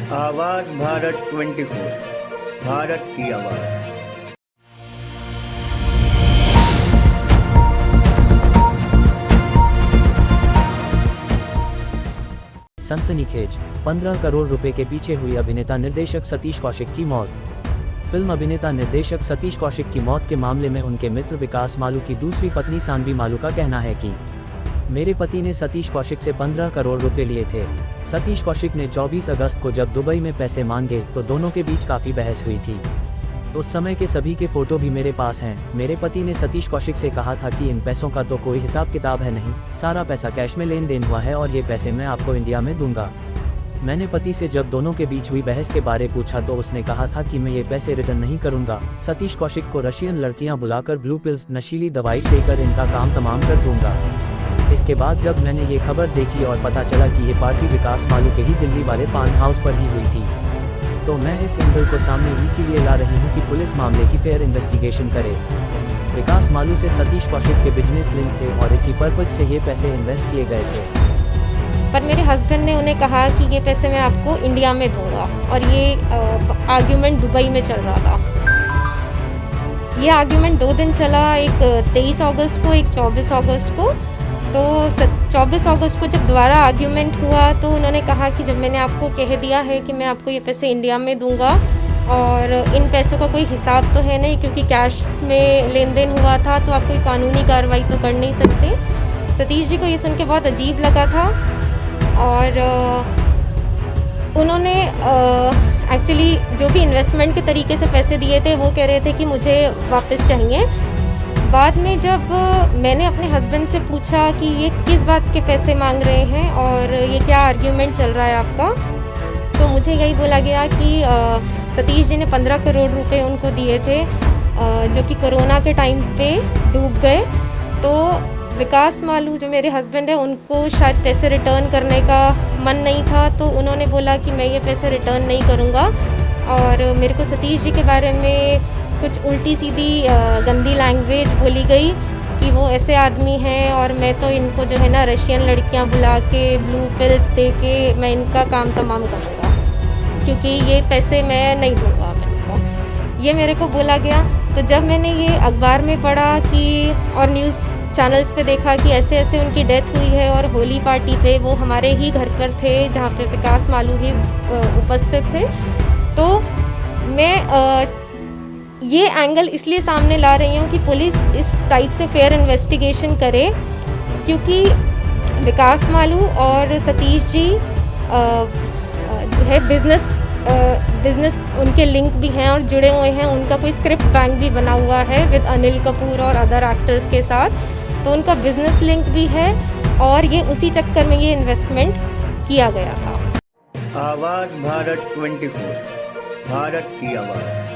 आवाज भारत 24, भारत की आवाज। सनसनीखेज 15 करोड़ रुपए के पीछे हुई अभिनेता निर्देशक सतीश कौशिक की मौत। फिल्म अभिनेता निर्देशक सतीश कौशिक की मौत के मामले में उनके मित्र विकास मालू की दूसरी पत्नी सानवी मालू का कहना है कि मेरे पति ने सतीश कौशिक से 15 करोड़ रुपए लिए थे। सतीश कौशिक ने 24 अगस्त को जब दुबई में पैसे मांगे तो दोनों के बीच काफ़ी बहस हुई थी। उस समय के सभी के फोटो भी मेरे पास हैं। मेरे पति ने सतीश कौशिक से कहा था कि इन पैसों का तो कोई हिसाब किताब है नहीं, सारा पैसा कैश में लेन देन हुआ है और ये पैसे मैं आपको इंडिया में दूंगा। मैंने पति से जब दोनों के बीच हुई बहस के बारे पूछा तो उसने कहा था कि मैं ये पैसे रिटर्न नहीं करूंगा। सतीश कौशिक को रशियन लड़कियां बुलाकर ब्लू पिल्स नशीली दवाई देकर इनका काम तमाम कर दूंगा। इसके बाद जब मैंने ये खबर देखी और पता चला कि ये पार्टी विकास मालू के ही दिल्ली वाले फार्म हाउस पर ही हुई थी, तो मैं इस एंगल को सामने इसीलिए ला रही हूँ कि पुलिस मामले की फेयर इन्वेस्टिगेशन करे। विकास मालू से सतीश कौशिक के बिजनेस लिंक थे और इसी पर्पज से ये पैसे इन्वेस्ट किए गए थे। पर मेरे हस्बैंड ने उन्हें कहा कि ये पैसे मैं आपको इंडिया में दूंगा और ये आर्ग्यूमेंट दुबई में चल रहा था। ये आर्ग्यूमेंट 2 दिन चला, एक 23 अगस्त को, एक 24 अगस्त को। तो 24 अगस्त को जब दोबारा आर्ग्यूमेंट हुआ तो उन्होंने कहा कि जब मैंने आपको कह दिया है कि मैं आपको ये पैसे इंडिया में दूंगा और इन पैसों का कोई हिसाब तो है नहीं क्योंकि कैश में लेन देन हुआ था, तो आप कोई कानूनी कार्रवाई तो कर नहीं सकते। सतीश जी को ये सुन के बहुत अजीब लगा था और उन्होंने एक्चुअली जो भी इन्वेस्टमेंट के तरीके से पैसे दिए थे वो कह रहे थे कि मुझे वापस चाहिए। बाद में जब मैंने अपने हस्बैंड से पूछा कि ये किस बात के पैसे मांग रहे हैं और ये क्या आर्ग्यूमेंट चल रहा है आपका, तो मुझे यही बोला गया कि सतीश जी ने 15 करोड़ रुपए उनको दिए थे जो कि कोरोना के टाइम पे डूब गए। तो विकास मालू जो मेरे हस्बैंड है उनको शायद पैसे रिटर्न करने का मन नहीं था, तो उन्होंने बोला कि मैं ये पैसे रिटर्न नहीं करूँगा। और मेरे को सतीश जी के बारे में कुछ उल्टी सीधी गंदी लैंग्वेज बोली गई कि वो ऐसे आदमी हैं और मैं तो इनको जो है ना रशियन लड़कियां बुला के ब्लू पिल्स दे के मैं इनका काम तमाम करूँगा क्योंकि ये पैसे मैं नहीं दूँगा मेरे को, ये मेरे को बोला गया। तो जब मैंने ये अखबार में पढ़ा कि और न्यूज़ चैनल्स पे देखा कि ऐसे ऐसे उनकी डेथ हुई है और होली पार्टी पे वो हमारे ही घर पर थे जहाँ पे विकास मालू ही उपस्थित थे, तो मैं ये एंगल इसलिए सामने ला रही हूँ कि पुलिस इस टाइप से फेयर इन्वेस्टिगेशन करे क्योंकि विकास मालू और सतीश जी जो है बिजनेस उनके लिंक भी हैं और जुड़े हुए हैं। उनका कोई स्क्रिप्ट बैंक भी बना हुआ है विद अनिल कपूर और अदर एक्टर्स के साथ, तो उनका बिजनेस लिंक भी है और ये उसी चक्कर में ये इन्वेस्टमेंट किया गया था। आवाज भारत 24, भारत की आवाज।